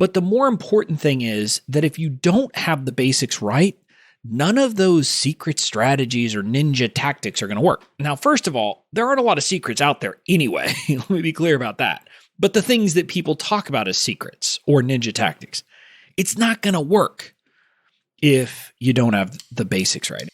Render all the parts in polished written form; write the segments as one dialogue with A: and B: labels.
A: But the more important thing is that if you don't have the basics right, none of those secret strategies or ninja tactics are going to work. Now, first of all, there aren't a lot of secrets out there anyway. Let me be clear about that. But the things that people talk about as secrets or ninja tactics, it's not going to work if you don't have the basics right.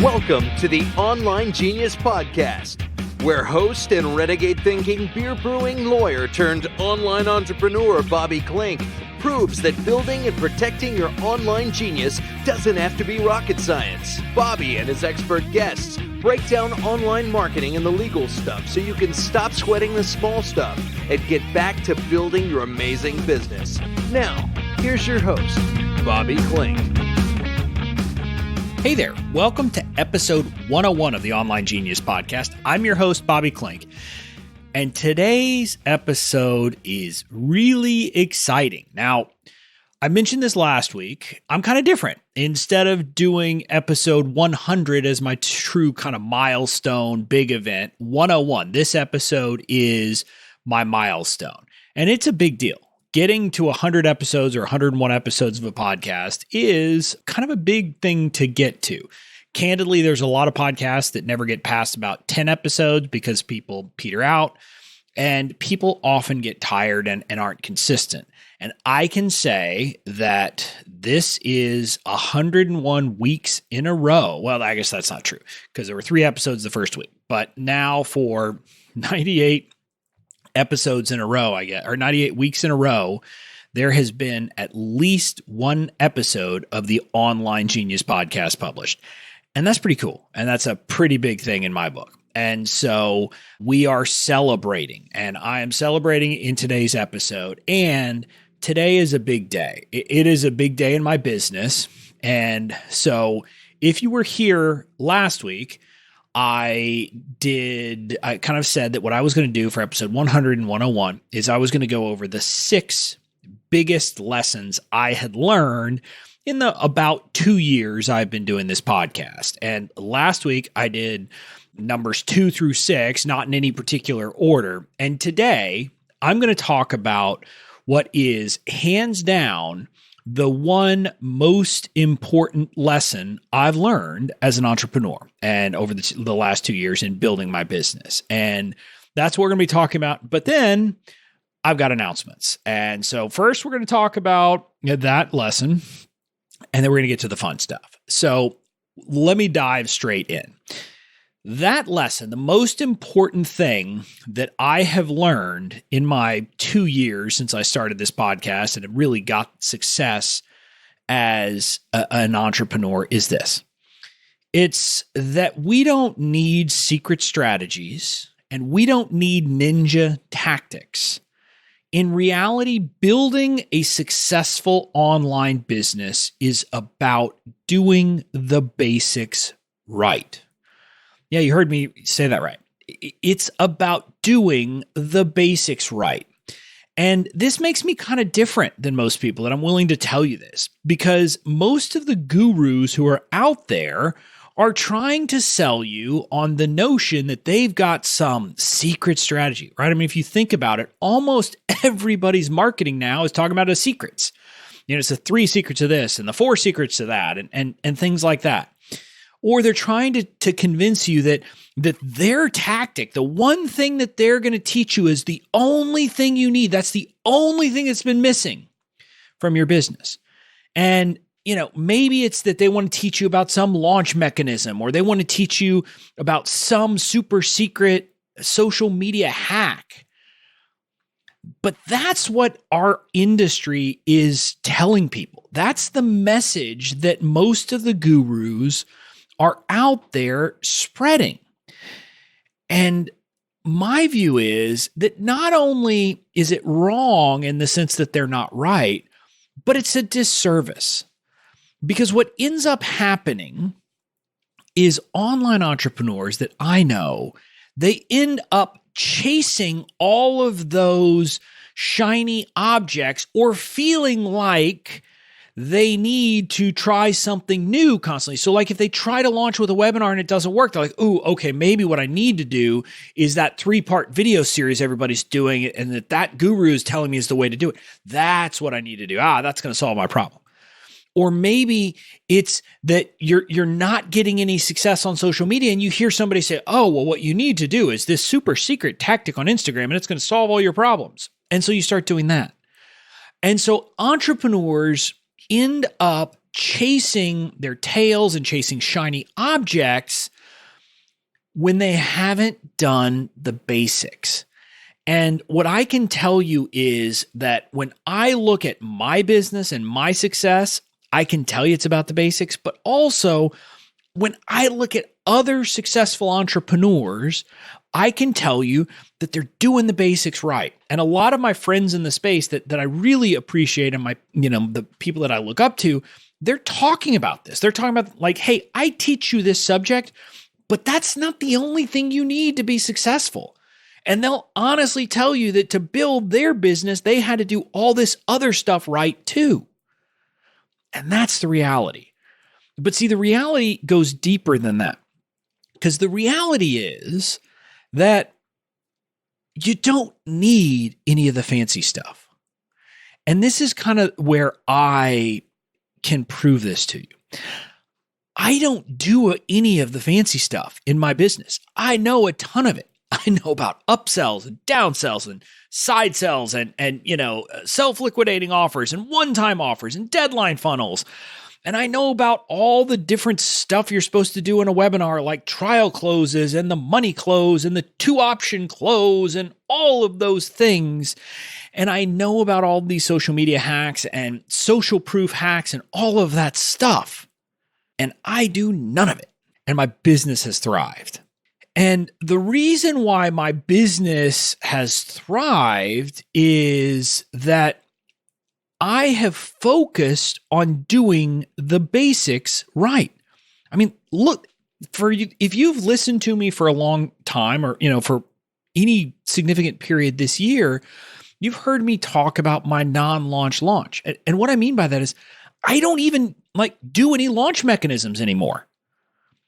B: Welcome to the Online Genius Podcast, where host and renegade-thinking beer-brewing lawyer turned online entrepreneur Bobby Klinck proves that building and protecting your online genius doesn't have to be rocket science. Bobby and his expert guests break down online marketing and the legal stuff so you can stop sweating the small stuff and get back to building your amazing business. Now, here's your host, Bobby Klinck.
A: Hey there, welcome to episode 101 of the Online Genius Podcast. I'm your host, Bobby Klinck, and today's episode is really exciting. Now, I mentioned this last week. I'm kind of different. Instead of doing episode 100 as my true kind of milestone big event, 101, this episode is my milestone, and it's a big deal. Getting to 100 episodes or 101 episodes of a podcast is kind of a big thing to get to. Candidly, there's a lot of podcasts that never get past about 10 episodes because people peter out and people often get tired and aren't consistent. And I can say that this is 101 weeks in a row. Well, I guess that's not true because there were 3 episodes the first week, but now for 98 episodes in a row, or 98 weeks in a row, there has been at least one episode of the Online Genius Podcast published. And that's pretty cool. And that's a pretty big thing in my book. And so we are celebrating, and I am celebrating in today's episode. And today is a big day. It is a big day in my business. And so if you were here last week, I kind of said that what I was going to do for episode 100 and 101 is I was going to go over the 6 biggest lessons I had learned in the about 2 years I've been doing this podcast. And last week I did numbers 2 through 6, not in any particular order. And today I'm going to talk about what is hands down the one most important lesson I've learned as an entrepreneur and over the last 2 years in building my business. And that's what we're going to be talking about. But then I've got announcements. And so first we're going to talk about that lesson, and then we're going to get to the fun stuff. So let me dive straight in. That lesson, the most important thing that I have learned in my 2 years since I started this podcast and have really got success as an entrepreneur is this. It's that we don't need secret strategies and we don't need ninja tactics. In reality, building a successful online business is about doing the basics right. Yeah, you heard me say that right. It's about doing the basics right. And this makes me kind of different than most people, and I'm willing to tell you this, because most of the gurus who are out there are trying to sell you on the notion that they've got some secret strategy, right? I mean, if you think about it, almost everybody's marketing now is talking about the secrets. You know, it's the 3 secrets of this and the 4 secrets of that and things like that. Or they're trying to convince you that their tactic, the one thing that they're going to teach you is the only thing you need. That's the only thing that's been missing from your business. And, you know, maybe it's that they want to teach you about some launch mechanism, or they want to teach you about some super secret social media hack. But that's what our industry is telling people. That's the message that most of the gurus are out there spreading. And my view is that not only is it wrong in the sense that they're not right, but it's a disservice. Because what ends up happening is online entrepreneurs that I know, they end up chasing all of those shiny objects or feeling like they need to try something new constantly. So like if they try to launch with a webinar and it doesn't work, they're like, ooh, okay, maybe what I need to do is that 3-part video series everybody's doing and that guru is telling me is the way to do it. That's what I need to do. That's going to solve my problem. Or maybe it's that you're not getting any success on social media and you hear somebody say, oh, well, what you need to do is this super secret tactic on Instagram and it's going to solve all your problems. And so you start doing that. And so entrepreneurs end up chasing their tails and chasing shiny objects when they haven't done the basics. And what I can tell you is that when I look at my business and my success, I can tell you it's about the basics, but also when I look at other successful entrepreneurs, I can tell you that they're doing the basics right. And a lot of my friends in the space that I really appreciate and the people that I look up to, they're talking about this. They're talking about like, hey, I teach you this subject, but that's not the only thing you need to be successful. And they'll honestly tell you that to build their business, they had to do all this other stuff right too. And that's the reality. But see, the reality goes deeper than that. Because the reality is that you don't need any of the fancy stuff. And this is kind of where I can prove this to you. I don't do any of the fancy stuff in my business. I know a ton of it. I know about upsells and downsells and side sells and self-liquidating offers and one-time offers and deadline funnels. And I know about all the different stuff you're supposed to do in a webinar, like trial closes and the money close and the 2-option close and all of those things. And I know about all these social media hacks and social proof hacks and all of that stuff. And I do none of it. And my business has thrived. And the reason why my business has thrived is that I have focused on doing the basics right. I mean, look, if you've listened to me for a long time or, for any significant period this year, you've heard me talk about my non-launch launch. And what I mean by that is I don't even do any launch mechanisms anymore.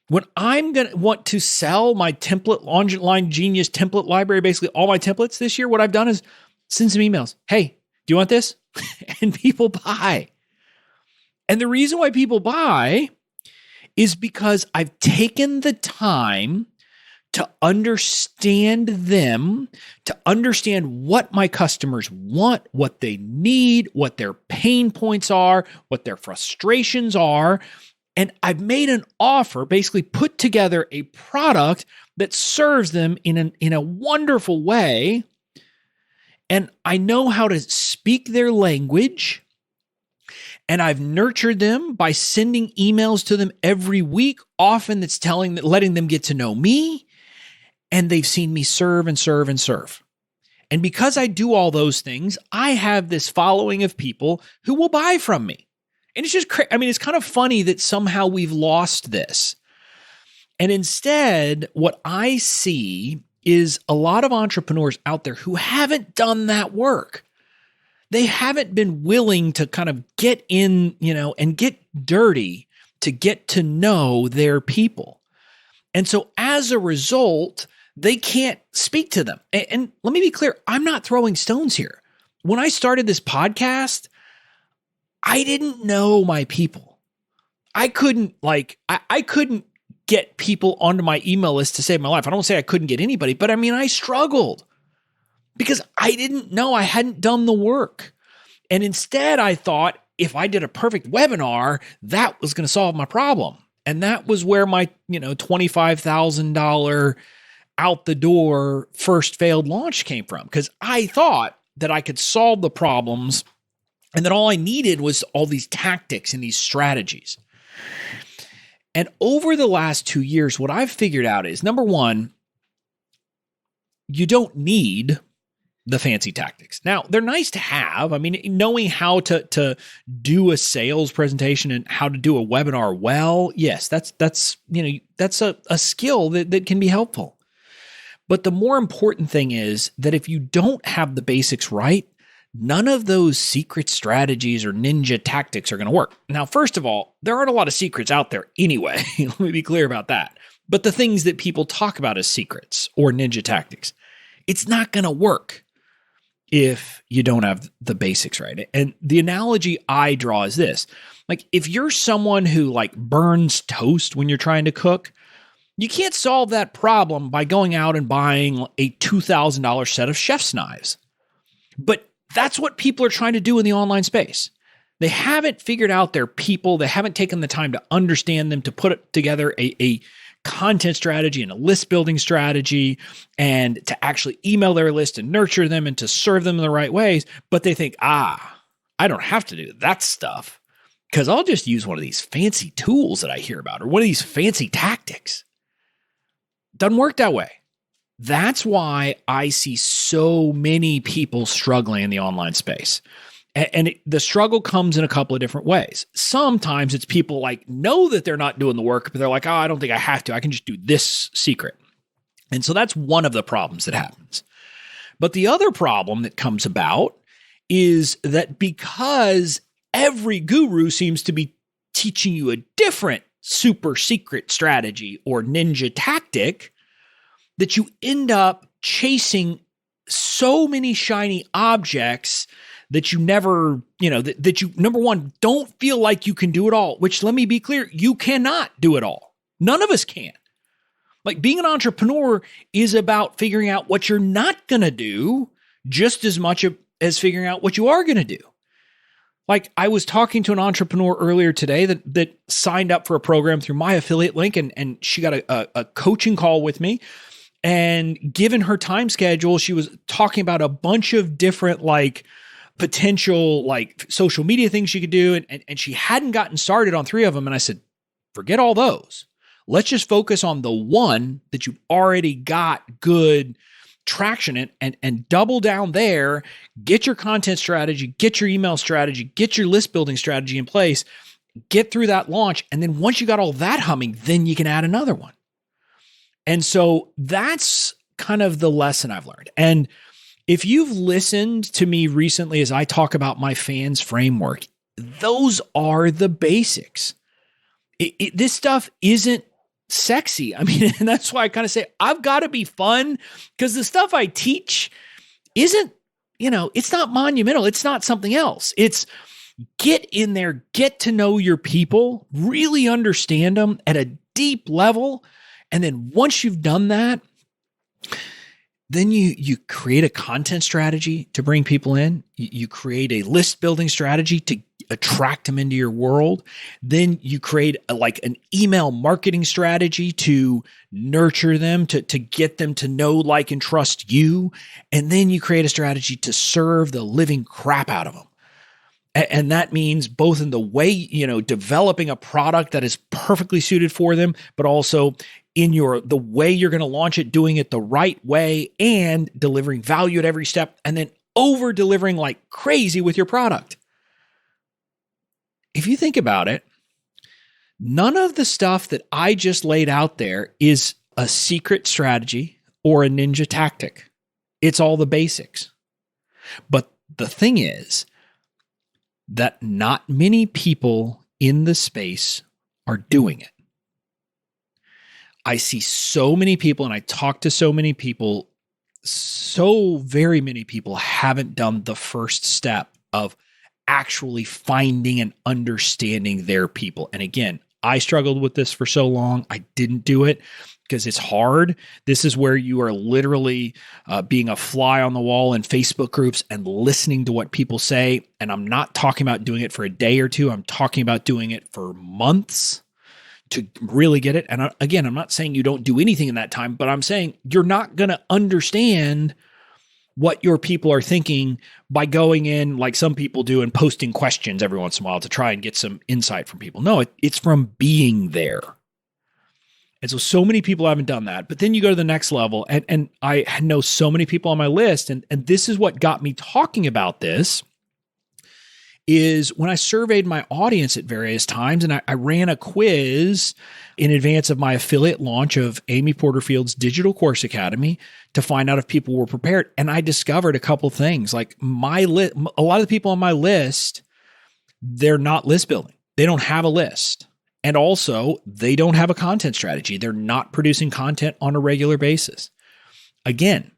A: When I'm going to want to sell my template, Online Genius template library, basically all my templates this year, what I've done is send some emails. Hey, do you want this? And people buy. And the reason why people buy is because I've taken the time to understand them, to understand what my customers want, what they need, what their pain points are, what their frustrations are. And I've made an offer, basically put together a product that serves them in a wonderful way. And I know how to speak their language. And I've nurtured them by sending emails to them every week. Often that's letting them get to know me. And they've seen me serve and serve and serve. And because I do all those things, I have this following of people who will buy from me. And it's just, it's kind of funny that somehow we've lost this. And instead, what I see is a lot of entrepreneurs out there who haven't done that work. They haven't been willing to kind of get in, and get dirty to get to know their people. And so as a result, they can't speak to them. And let me be clear, I'm not throwing stones here. When I started this podcast, I didn't know my people. I couldn't get people onto my email list to save my life. I don't say I couldn't get anybody, but I struggled because I didn't know, I hadn't done the work. And instead I thought if I did a perfect webinar, that was going to solve my problem. And that was where my, $25,000 out the door first failed launch came from. Because I thought that I could solve the problems and that all I needed was all these tactics and these strategies. And over the last 2 years, what I've figured out is, number one, you don't need the fancy tactics. Now, they're nice to have. Knowing how to do a sales presentation and how to do a webinar well, yes, that's a skill that can be helpful. But the more important thing is that if you don't have the basics right, none of those secret strategies or ninja tactics are going to work. Now, first of all, there aren't a lot of secrets out there anyway. Let me be clear about that. But the things that people talk about as secrets or ninja tactics, it's not going to work if you don't have the basics right. And the analogy I draw is this. Like, if you're someone who like burns toast when you're trying to cook, you can't solve that problem by going out and buying a $2,000 set of chef's knives. But that's what people are trying to do in the online space. They haven't figured out their people. They haven't taken the time to understand them, to put together a content strategy and a list building strategy, and to actually email their list and nurture them and to serve them in the right ways. But they think, I don't have to do that stuff because I'll just use one of these fancy tools that I hear about or one of these fancy tactics. Doesn't work that way. That's why I see so many people struggling in the online space. And the struggle comes in a couple of different ways. Sometimes it's people like know that they're not doing the work, but they're like, I don't think I have to. I can just do this secret. And so that's one of the problems that happens. But the other problem that comes about is that because every guru seems to be teaching you a different super secret strategy or ninja tactic, that you end up chasing so many shiny objects that you never, that you, number one, don't feel like you can do it all, which, let me be clear, you cannot do it all. None of us can. Like, being an entrepreneur is about figuring out what you're not going to do just as much as figuring out what you are going to do. Like, I was talking to an entrepreneur earlier today that signed up for a program through my affiliate link, and she got a coaching call with me. And given her time schedule, she was talking about a bunch of different potential social media things she could do. And she hadn't gotten started on 3 of them. And I said, forget all those. Let's just focus on the one that you've already got good traction in and double down there, get your content strategy, get your email strategy, get your list building strategy in place, get through that launch. And then once you got all that humming, then you can add another one. And so that's kind of the lesson I've learned. And if you've listened to me recently as I talk about my fans framework, those are the basics. This stuff isn't sexy. I mean, and that's why I kind of say I've got to be fun, because the stuff I teach isn't, it's not monumental. It's not something else. It's get in there, get to know your people, really understand them at a deep level. And then once you've done that, then you create a content strategy to bring people in. You create a list building strategy to attract them into your world. Then you create an email marketing strategy to nurture them, to get them to know, like, and trust you. And then you create a strategy to serve the living crap out of them. And that means both in the way, developing a product that is perfectly suited for them, but also in the way you're going to launch it, doing it the right way and delivering value at every step, and then over delivering like crazy with your product. If you think about it, none of the stuff that I just laid out there is a secret strategy or a ninja tactic. It's all the basics. But the thing is that not many people in the space are doing it. I see so many people and I talk to so many people, so very many people haven't done the first step of actually finding and understanding their people. And again, I struggled with this for so long. I didn't do it because it's hard. This is where you are literally being a fly on the wall in Facebook groups and listening to what people say. And I'm not talking about doing it for a day or two. I'm talking about doing it for months to really get it. And again, I'm not saying you don't do anything in that time, but I'm saying you're not going to understand what your people are thinking by going in like some people do and posting questions every once in a while to try and get some insight from people. No, it's from being there. And so many people haven't done that. But then you go to the next level, and I know so many people on my list, and this is what got me talking about this, is when I surveyed my audience at various times, and I ran a quiz in advance of my affiliate launch of Amy Porterfield's Digital Course Academy to find out if people were prepared. And I discovered a couple things. Like a lot of the people on my list, they're not list building. They don't have a list. And also, they don't have a content strategy. They're not producing content on a regular basis. Again,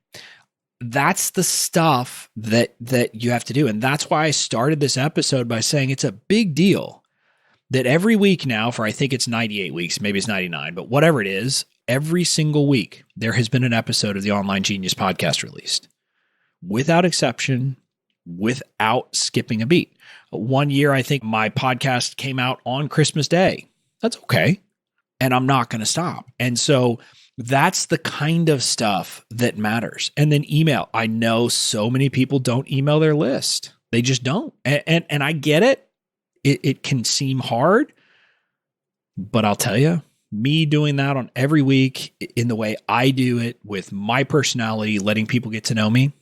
A: that's the stuff that you have to do. And that's why I started this episode by saying it's a big deal that every week now, for I think it's 98 weeks, maybe it's 99, but whatever it is, every single week, there has been an episode of the Online Genius podcast released. Without exception, without skipping a beat. One year, I think my podcast came out on Christmas Day. That's okay. And I'm not going to stop. And so that's the kind of stuff that matters. And then email. I know so many people don't email their list. They just don't. And I get it. It can seem hard, but I'll tell you, me doing that on every week in the way I do it with my personality, letting people get to know me,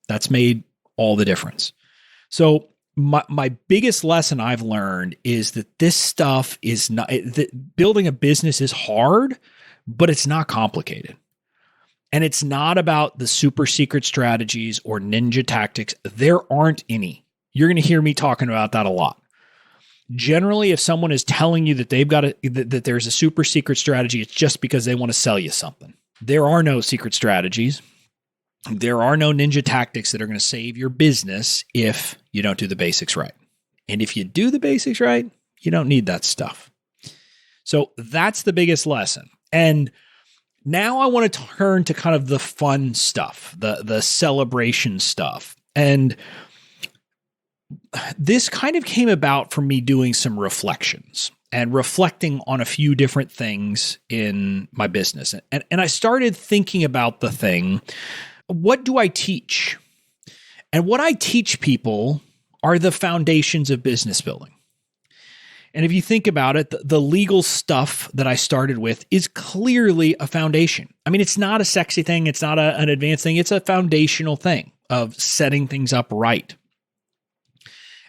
A: that's made all the difference. So my biggest lesson I've learned is that this stuff is not, that building a business is hard, but it's not complicated. And it's not about the super secret strategies or ninja tactics. There aren't any. You're going to hear me talking about that a lot. Generally, if someone is telling you that that there's a super secret strategy, it's just because they want to sell you something. There are no secret strategies. There are no ninja tactics that are going to save your business if you don't do the basics right. And if you do the basics right, you don't need that stuff. So that's the biggest lesson. And now I want to turn to kind of the fun stuff, the celebration stuff. And this kind of came about from me doing some reflections and reflecting on a few different things in my business. And I started thinking about the thing, what do I teach? And what I teach people are the foundations of business building. And if you think about it, the legal stuff that I started with is clearly a foundation. I mean, it's not a sexy thing. It's not an advanced thing. It's a foundational thing of setting things up right.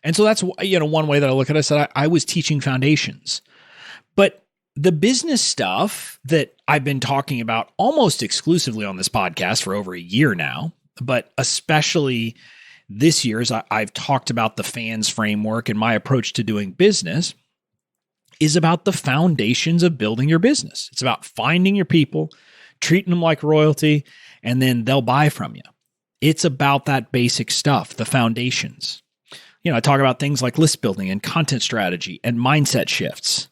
A: And so that's, one way that I look at it. I said I was teaching foundations. But the business stuff that I've been talking about almost exclusively on this podcast for over a year now, but especially this year as I've talked about the FANS framework and my approach to doing business, is about the foundations of building your business. It's about finding your people, treating them like royalty, and then they'll buy from you. It's about that basic stuff, the foundations. I talk about things like list building and content strategy and mindset shifts.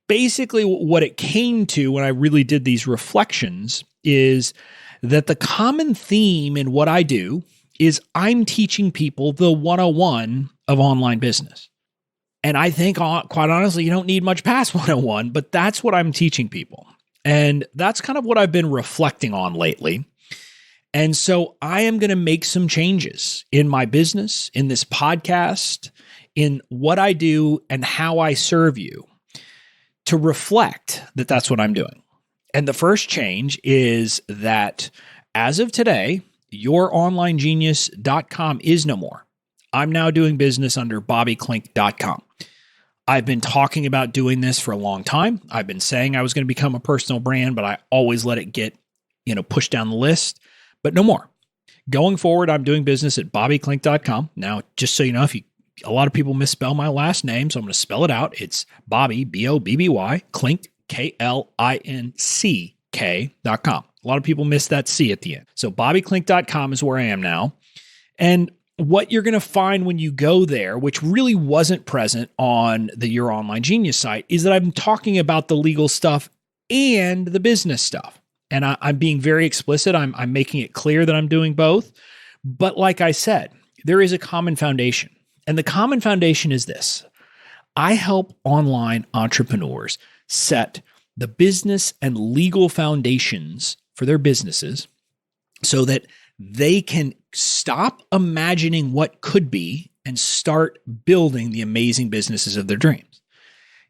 A: Basically, what it came to when I really did these reflections is that the common theme in what I do is I'm teaching people the 101 of online business. And I think, quite honestly, you don't need much past 101, but that's what I'm teaching people. And that's kind of what I've been reflecting on lately. And so I am going to make some changes in my business, in this podcast, in what I do and how I serve you to reflect that that's what I'm doing. And the first change is that as of today, youronlinegenius.com is no more. I'm now doing business under bobbyklinck.com. I've been talking about doing this for a long time. I've been saying I was going to become a personal brand, but I always let it get, pushed down the list. But no more. Going forward, I'm doing business at bobbyklinck.com. Now, just so you know, a lot of people misspell my last name, so I'm going to spell it out. It's Bobby, B-O-B-B-Y, Klinck, K-L-I-N-C-K.com. A lot of people miss that C at the end. So bobbyklinck.com is where I am now. And what you're going to find when you go there, which really wasn't present on the Your Online Genius site, is that I'm talking about the legal stuff and the business stuff. And I'm being very explicit. I'm making it clear that I'm doing both. But like I said, there is a common foundation. And the common foundation is this. I help online entrepreneurs set the business and legal foundations for their businesses so that they can stop imagining what could be and start building the amazing businesses of their dreams.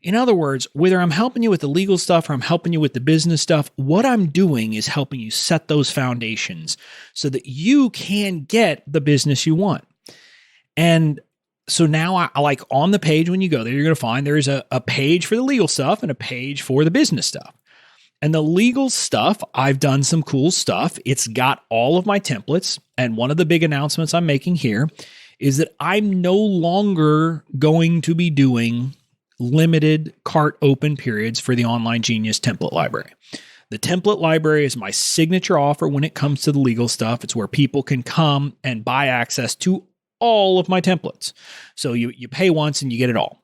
A: In other words, whether I'm helping you with the legal stuff or I'm helping you with the business stuff, what I'm doing is helping you set those foundations so that you can get the business you want. And So now I like on the page, when you go there, you're going to find there's a page for the legal stuff and a page for the business stuff. And the legal stuff, I've done some cool stuff. It's got all of my templates. And one of the big announcements I'm making here is that I'm no longer going to be doing limited cart open periods for the Online Genius template library. The template library is my signature offer when it comes to the legal stuff. It's where people can come and buy access to all of my templates. So you pay once and you get it all.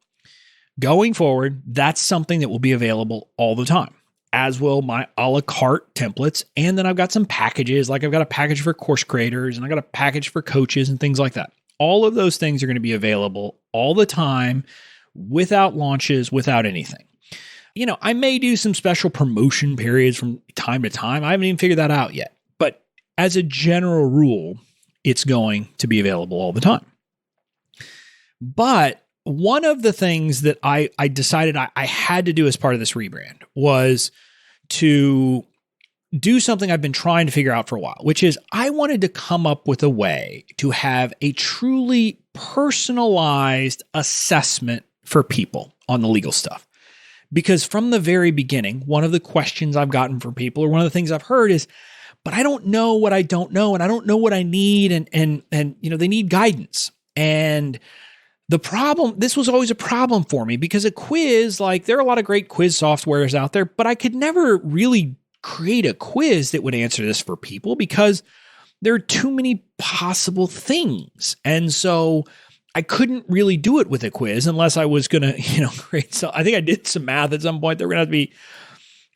A: Going forward, that's something that will be available all the time, as will my a la carte templates. And then I've got some packages, like I've got a package for course creators and I got a package for coaches and things like that. All of those things are going to be available all the time without launches, without anything. I may do some special promotion periods from time to time. I haven't even figured that out yet. But as a general rule, it's going to be available all the time. But one of the things that I decided I had to do as part of this rebrand was to do something I've been trying to figure out for a while, which is I wanted to come up with a way to have a truly personalized assessment for people on the legal stuff. Because from the very beginning, one of the questions I've gotten from people, or one of the things I've heard is, but I don't know what I don't know, and I don't know what I need, and they need guidance. And the problem, this was always a problem for me, because a quiz, like there are a lot of great quiz softwares out there, but I could never really create a quiz that would answer this for people because there are too many possible things. And so I couldn't really do it with a quiz unless I was going to, create. So I think I did some math at some point. There were going to have to be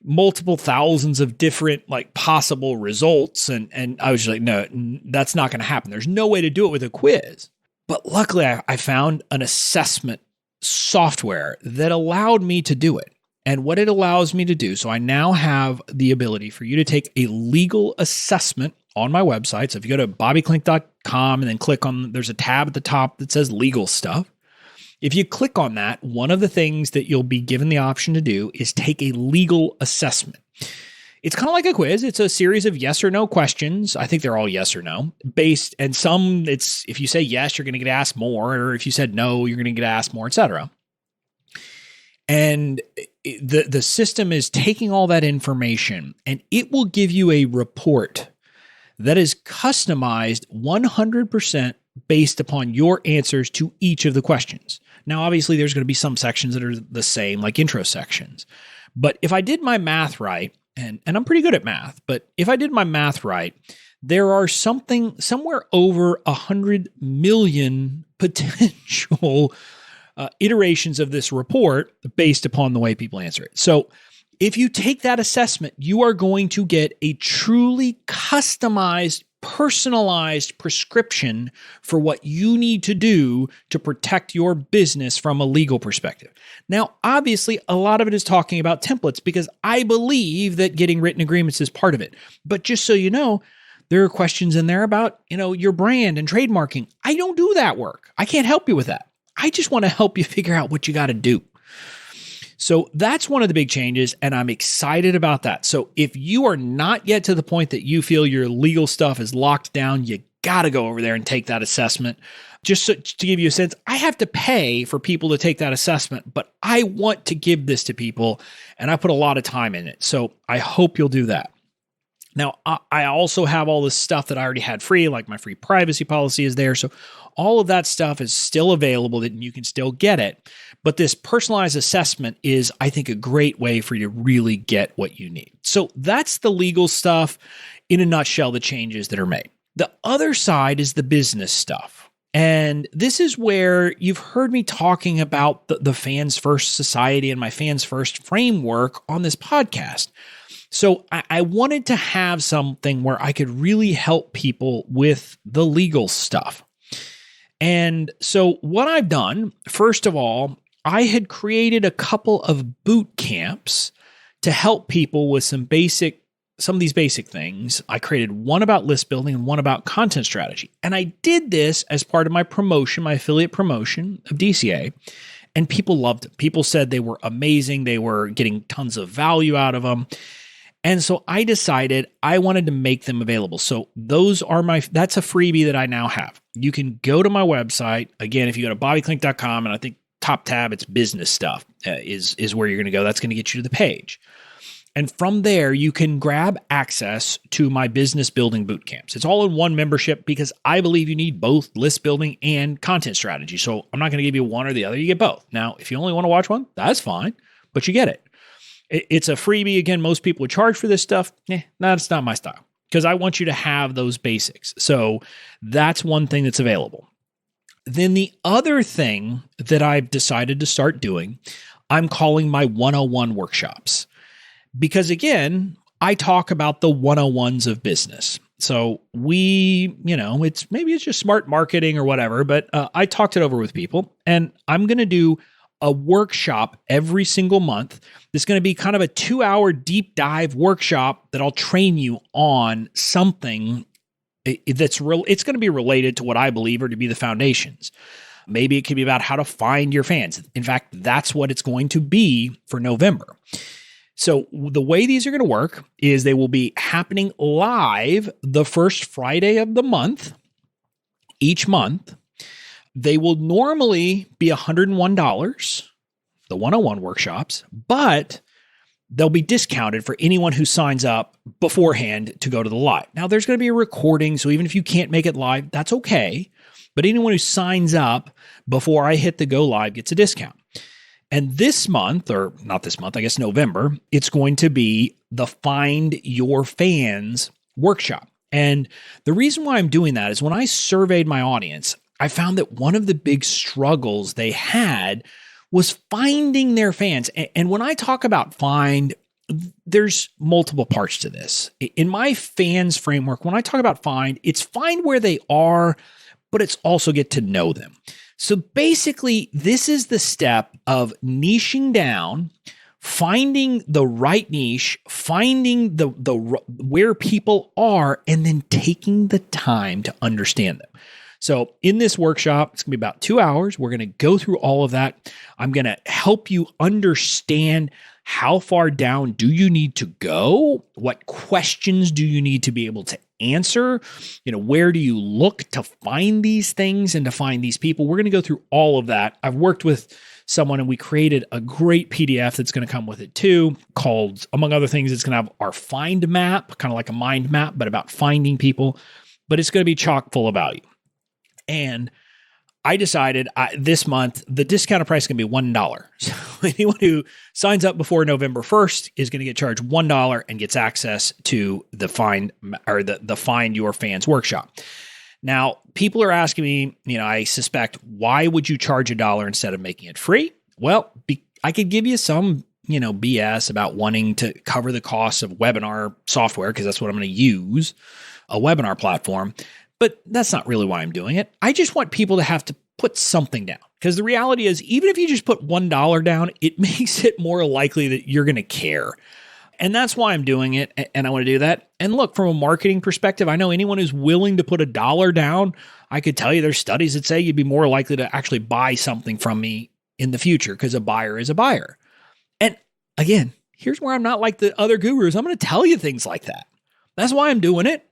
A: multiple thousands of different like possible results. And I was just like, no, that's not going to happen. There's no way to do it with a quiz. But luckily I found an assessment software that allowed me to do it. And what it allows me to do, so I now have the ability for you to take a legal assessment on my website. So if you go to bobbyklinck.com and then click on, there's a tab at the top that says legal stuff. If you click on that, one of the things that you'll be given the option to do is take a legal assessment. It's kind of like a quiz. It's a series of yes or no questions. I think they're all yes or no based. And some it's, if you say yes, you're going to get asked more. Or if you said no, you're going to get asked more, etc. And the system is taking all that information and it will give you a report that is customized 100% based upon your answers to each of the questions. Now, obviously, there's going to be some sections that are the same, like intro sections. But if I did my math right, and I'm pretty good at math, but if I did my math right, there are somewhere over 100 million potential iterations of this report based upon the way people answer it. So if you take that assessment, you are going to get a truly customized, personalized prescription for what you need to do to protect your business from a legal perspective. Now, obviously, a lot of it is talking about templates because I believe that getting written agreements is part of it. But just so you know, there are questions in there about, your brand and trademarking. I don't do that work. I can't help you with that. I just want to help you figure out what you got to do. So that's one of the big changes, and I'm excited about that. So if you are not yet to the point that you feel your legal stuff is locked down, you got to go over there and take that assessment. Just to give you a sense, I have to pay for people to take that assessment, but I want to give this to people, and I put a lot of time in it. So I hope you'll do that. Now, I also have all this stuff that I already had free, like my free privacy policy is there. So all of that stuff is still available and you can still get it. But this personalized assessment is, I think, a great way for you to really get what you need. So that's the legal stuff in a nutshell, the changes that are made. The other side is the business stuff. And this is where you've heard me talking about the Fans First Society and my Fans First framework on this podcast. So I wanted to have something where I could really help people with the legal stuff. And so what I've done, first of all, I had created a couple of boot camps to help people with some of these basic things. I created one about list building and one about content strategy. And I did this as part of my promotion, my affiliate promotion of DCA. And people loved it. People said they were amazing. They were getting tons of value out of them. And so I decided I wanted to make them available. So that's a freebie that I now have. You can go to my website. Again, if you go to bobbyklinck.com, and I think top tab, it's business stuff is where you're going to go. That's going to get you to the page. And from there, you can grab access to my business building boot camps. It's all in one membership because I believe you need both list building and content strategy. So I'm not going to give you one or the other. You get both. Now, if you only want to watch one, that's fine, but you get it. It's a freebie. Again, most people would charge for this stuff. That's not my style because I want you to have those basics. So that's one thing that's available. Then the other thing that I've decided to start doing, I'm calling my 101 workshops. Because again, I talk about the 101s of business. So it's just smart marketing or whatever, but I talked it over with people, and I'm going to do a workshop every single month. It's going to be kind of a 2-hour deep dive workshop that I'll train you on something that's real. It's going to be related to what I believe are to be the foundations. Maybe it could be about how to find your fans. In fact, that's what it's going to be for November. So the way these are going to work is they will be happening live the first Friday of the month, each month. They will normally be $101, the 101 workshops, but they'll be discounted for anyone who signs up beforehand to go to the live. Now, there's going to be a recording, so even if you can't make it live, that's okay. But anyone who signs up before I hit the go live gets a discount. And this month, or not this month, I guess November, it's going to be the Find Your Fans workshop. And the reason why I'm doing that is when I surveyed my audience, I found that one of the big struggles they had was finding their fans. And when I talk about find, there's multiple parts to this. In my fans framework, when I talk about find, it's find where they are, but it's also get to know them. So basically, this is the step of niching down, finding the right niche, finding the where people are, and then taking the time to understand them. So in this workshop, it's going to be about 2 hours. We're going to go through all of that. I'm going to help you understand how far down do you need to go? What questions do you need to be able to answer? Where do you look to find these things and to find these people? We're going to go through all of that. I've worked with someone and we created a great PDF that's going to come with it too, called, among other things, it's going to have our find map, kind of like a mind map, but about finding people, but it's going to be chock full of value. And I decided this month, the discounted price is going to be $1. So anyone who signs up before November 1st is going to get charged $1 and gets access to the Find Your Fans workshop. Now, people are asking me, I suspect, why would you charge $1 instead of making it free? Well, I could give you some, BS about wanting to cover the costs of webinar software, because that's what I'm going to use, a webinar platform. But that's not really why I'm doing it. I just want people to have to put something down. Because the reality is, even if you just put $1 down, it makes it more likely that you're going to care. And that's why I'm doing it. And I want to do that. And look, from a marketing perspective, I know anyone who's willing to put $1 down, I could tell you there's studies that say you'd be more likely to actually buy something from me in the future, because a buyer is a buyer. And again, here's where I'm not like the other gurus. I'm going to tell you things like that. That's why I'm doing it.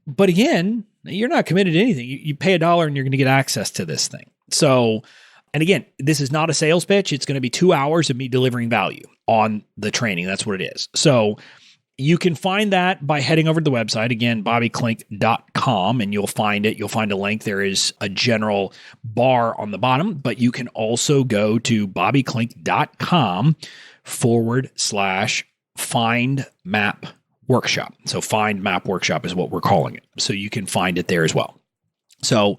A: But again, you're not committed to anything. You pay $1 and you're going to get access to this thing. So, and again, this is not a sales pitch. It's going to be 2 hours of me delivering value on the training. That's what it is. So you can find that by heading over to the website, again, bobbyklinck.com, and you'll find it. You'll find a link. There is a general bar on the bottom, but you can also go to bobbyklinck.com/find map workshop. So Find Map Workshop is what we're calling it. So you can find it there as well. So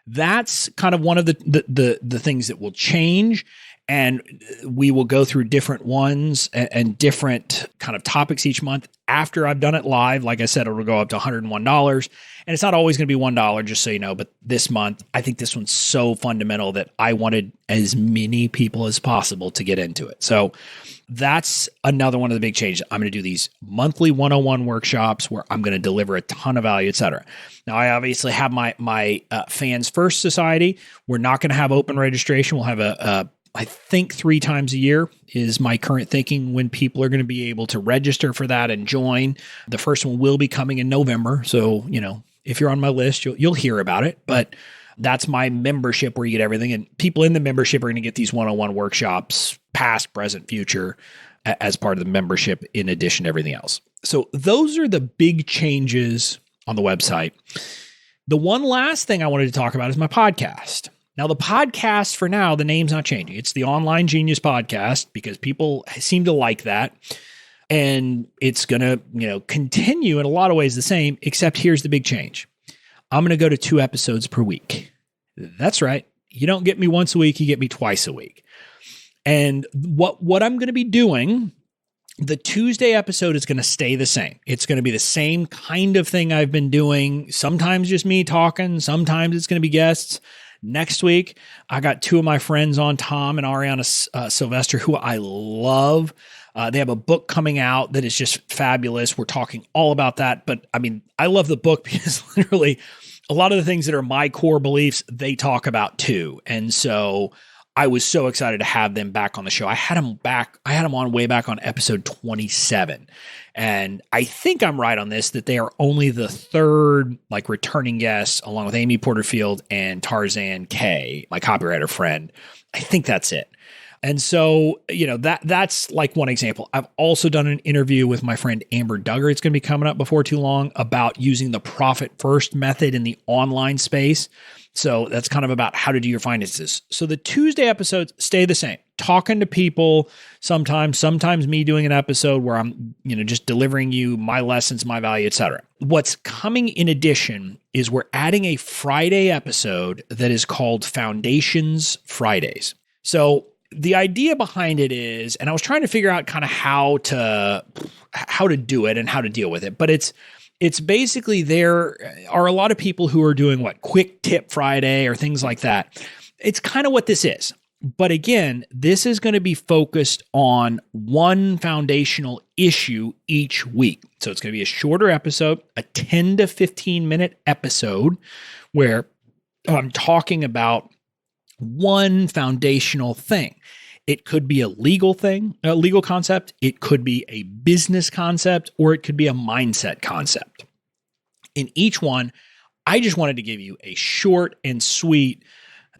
A: that's kind of one of the things that will change. And we will go through different ones and different kind of topics each month. After I've done it live, like I said, it'll go up to $101. And it's not always going to be $1, just so you know. But this month, I think this one's so fundamental that I wanted as many people as possible to get into it. So that's another one of the big changes. I'm going to do these monthly 101 workshops where I'm going to deliver a ton of value, et cetera. Now, I obviously have my Fans First Society. We're not going to have open registration. We'll have a I think 3 times a year is my current thinking when people are going to be able to register for that and join. The first one will be coming in November. So, if you're on my list, you'll hear about it. But that's my membership where you get everything. And people in the membership are going to get these one-on-one workshops, past, present, future, as part of the membership in addition to everything else. So those are the big changes on the website. The one last thing I wanted to talk about is my podcast. Now, the podcast for now, the name's not changing. It's the Online Genius Podcast because people seem to like that. And it's going to, continue in a lot of ways the same, except here's the big change. I'm going to go to 2 episodes per week. That's right. You don't get me once a week, you get me twice a week. And what I'm going to be doing, the Tuesday episode is going to stay the same. It's going to be the same kind of thing I've been doing. Sometimes just me talking. Sometimes it's going to be guests. Next week, I got 2 of my friends on, Tom and Ariana Sylvester, who I love. They have a book coming out that is just fabulous. We're talking all about that. But I love the book because literally a lot of the things that are my core beliefs, they talk about too. And so I was so excited to have them back on the show. I had them on way back on episode 27. And I think I'm right on this, that they are only the 3rd returning guest along with Amy Porterfield and Tarzan K, my copywriter friend. I think that's it. And so, that's one example. I've also done an interview with my friend Amber Duggar. It's going to be coming up before too long about using the profit first method in the online space. So that's kind of about how to do your finances. So the Tuesday episodes stay the same. Talking to people sometimes me doing an episode where I'm, just delivering you my lessons, my value, etc. What's coming in addition is we're adding a Friday episode that is called Foundations Fridays. So the idea behind it is, and I was trying to figure out kind of how to do it and how to deal with it, but it's basically there are a lot of people who are doing Quick Tip Friday or things like that. It's kind of what this is. But again, this is going to be focused on one foundational issue each week. So it's going to be a shorter episode, a 10 to 15 minute episode where I'm talking about one foundational thing. It could be a legal thing, a legal concept. It could be a business concept, or it could be a mindset concept. In each one, I just wanted to give you a short and sweet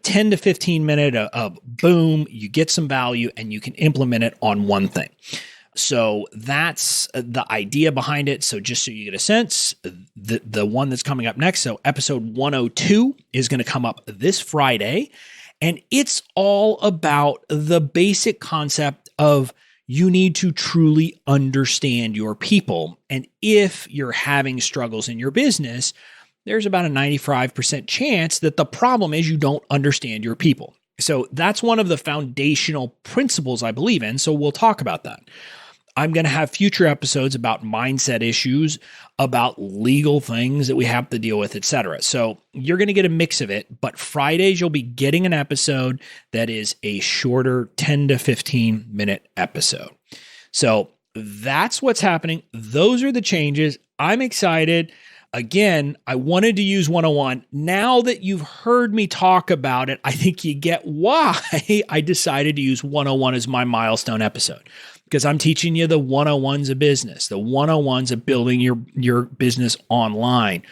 A: 10 to 15 minute of boom, you get some value and you can implement it on one thing. So that's the idea behind it. So just so you get a sense, the one that's coming up next, so episode 102 is going to come up this Friday. And it's all about the basic concept of you need to truly understand your people. And if you're having struggles in your business, there's about a 95% chance that the problem is you don't understand your people. So that's one of the foundational principles I believe in. So we'll talk about that. I'm going to have future episodes about mindset issues, about legal things that we have to deal with, etc. So you're going to get a mix of it, but Fridays you'll be getting an episode that is a shorter 10 to 15 minute episode. So that's what's happening. Those are the changes. I'm excited. Again, I wanted to use 101. Now that you've heard me talk about it, I think you get why I decided to use 101 as my milestone episode. Because I'm teaching you the 101s of business, the 101s of building your business online.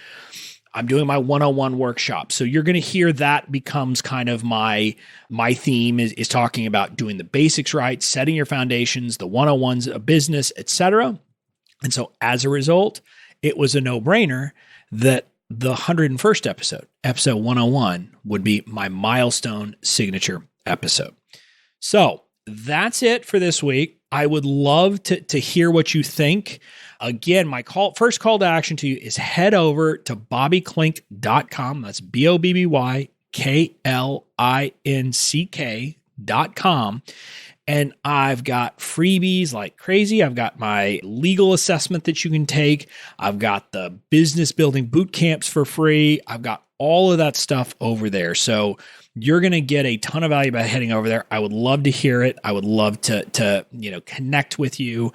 A: I'm doing my 101 workshop. So you're going to hear that becomes kind of my theme is talking about doing the basics right, setting your foundations, the 101s of business, etc. And so as a result, it was a no-brainer that the 101st episode 101, would be my milestone signature episode. So that's it for this week. I would love to hear what you think. Again, my first call to action to you is head over to bobbyklinck.com. That's BOBBYKLINCK.com. And I've got freebies like crazy. I've got my legal assessment that you can take. I've got the business building boot camps for free. I've got all of that stuff over there. So you're going to get a ton of value by heading over there. I would love to hear it. I would love to connect with you,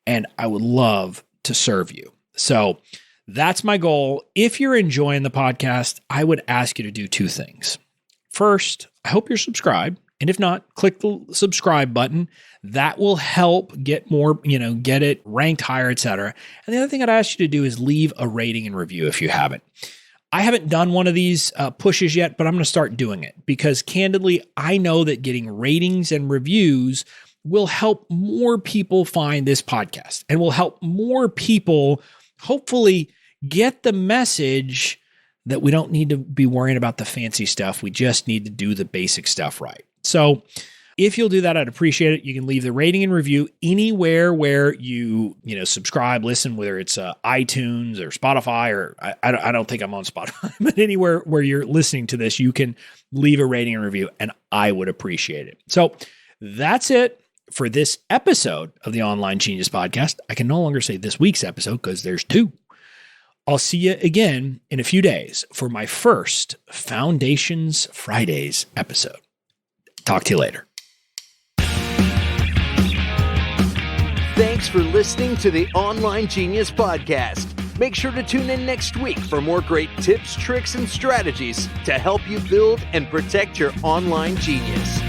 A: and I would love to serve you. So that's my goal. If you're enjoying the podcast, I would ask you to do 2 things. First, I hope you're subscribed. And if not, click the subscribe button. That will help get more, get it ranked higher, etc. And the other thing I'd ask you to do is leave a rating and review if you haven't. I haven't done one of these pushes yet, but I'm going to start doing it because candidly, I know that getting ratings and reviews will help more people find this podcast and will help more people hopefully get the message that we don't need to be worrying about the fancy stuff. We just need to do the basic stuff right. So if you'll do that, I'd appreciate it. You can leave the rating and review anywhere where you subscribe, listen, whether it's iTunes or Spotify, or I don't think I'm on Spotify, but anywhere where you're listening to this, you can leave a rating and review, and I would appreciate it. So that's it for this episode of the Online Genius Podcast. I can no longer say this week's episode because there's 2. I'll see you again in a few days for my first Foundations Fridays episode. Talk to you later.
B: Thanks for listening to the Online Genius Podcast. Make sure to tune in next week for more great tips, tricks, and strategies to help you build and protect your online genius.